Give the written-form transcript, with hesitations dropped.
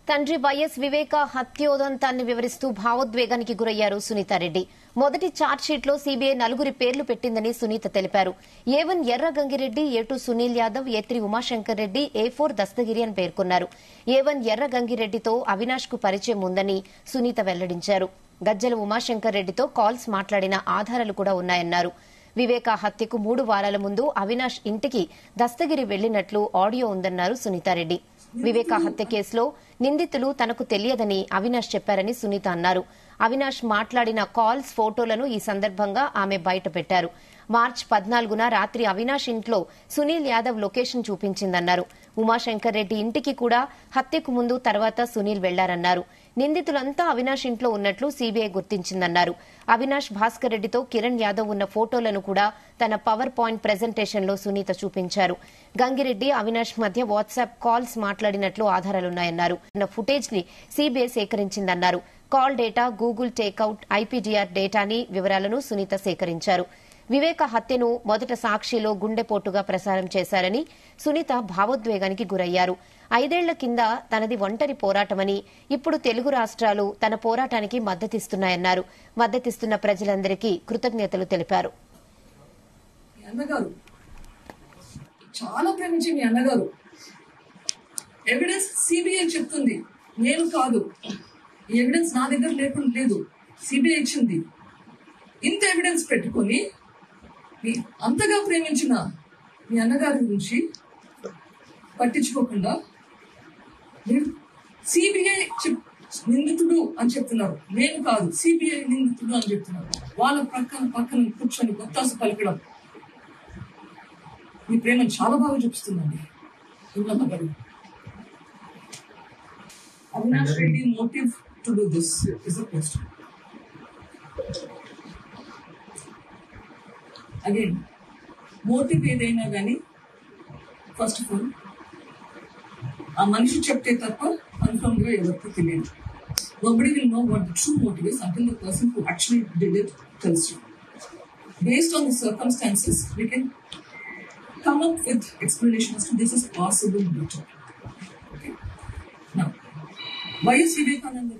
తండ్రి వైఎస్ వివేక హత్యోదంతాన్ని వివరిస్తూ భావోద్వేగానికి గురయ్యారు సునీతారెడ్డి. మొదటి ఛార్జ్షీట్లో సీబీఐ 4 పేర్లు పెట్టిందని సునీత తెలిపారు. A1 ఎర్ర Gangireddy, A2 Sunil Yadav, A3 Umashankar Reddy, A4 Dastagiri అని పేర్కొన్నారు. A1 ఎర్ర గంగిరెడ్డితో అవినాష్ కు పరిచయం ఉందని సునీత వెల్లడించారు. గజ్జల ఉమాశంకర్ రెడ్డితో కాల్స్ మాట్లాడిన ఆధారాలు కూడా ఉన్నాయన్నారు. వివేక హత్యకు 3 వారాల ముందు అవినాష్ ఇంటికి దస్తగిరి వెళ్లినట్లు ఆడియో ఉందన్నారు సునీతారెడ్డి. వివేక హత్య కేసులో నిందితులు తనకు తెలియదని అవినాష్ చెప్పారని సునీత అన్నారు. అవినాష్ మాట్లాడిన కాల్స్, ఫోటోలను ఈ సందర్భంగా ఆమె బయటపెట్టారు. మార్చి 14న రాత్రి అవినాష్ ఇంట్లో సునీల్ యాదవ్ లొకేషన్ చూపించిందన్నారు. ఉమాశంకర్ రెడ్డి ఇంటికి కూడా హత్యకు ముందు తర్వాత సునీల్ వెళ్లారన్నారు. నిందితులంతా అవినాష్ ఇంట్లో ఉన్నట్లు సీబీఐ గుర్తించిందన్నారు. అవినాష్, భాస్కర్ రెడ్డితో కిరణ్ యాదవ్ ఉన్న ఫోటోలను కూడా తన పవర్ పాయింట్ ప్రెజెంటేషన్లో సునీత చూపించారు. గంగిరెడ్డి, అవినాష్ మధ్య వాట్సాప్ కాల్స్ మాట్లాడినట్లు ఆధారాలున్నాయన్నారు. ఫుటేజ్ ని సీబీఐ సేకరించిందన్నారు. Call data, Google takeout, IPDR డేటాని వివరాలను సునీత సేకరించారు. వివేక హత్యను మొదట సాక్షిలో గుండెపోటుగా ప్రసారం చేశారని సునీత భావోద్వేగానికి గురయ్యారు. 5 ఏళ్ల కింద తనది ఒంటరి పోరాటమని, ఇప్పుడు తెలుగు రాష్ట్రాలు తన పోరాటానికి మద్దతిస్తున్నాయన్నారు. మద్దతిస్తున్న ప్రజలందరికీ కృతజ్ఞతలు తెలిపారు. చాలా ప్రేమించి మీ అన్నగారు ఎవిడెన్స్ సిబిఐ చెప్తుంది, నేను కాదు. ఈ ఎవిడెన్స్ నా దగ్గర లేదు, సిబిఐ ఇచ్చింది. ఇంత ఎవిడెన్స్ పెట్టుకొని అంతగా ప్రేమించిన మీ అన్నగారి గురించి పట్టించుకోకుండా మీరు సిబిఐ నిందితుడు అని చెప్తున్నారు. నేను కాదు, సిబిఐ నిందితుడు అని చెప్తున్నారు. వాళ్ళ పక్కన కూర్చొని కొత్తాసు పలకడం మీ ప్రేమను చాలా బాగా చూపిస్తుందండి. గారు, Avinash Reddy motive to do this is the question. Again, motive ఏదైనా కానీ ఫస్ట్ ఆఫ్ ఆల్ ఆ మనిషి చెప్తే తప్ప కన్ఫర్మ్ గా ఎవరికి తెలియదు. Nobody will know what the true motive is until the person who actually did it tells you. Based on the circumstances, we can come up with explanations to this is possible motive. Okay. Now, why is Vivekananda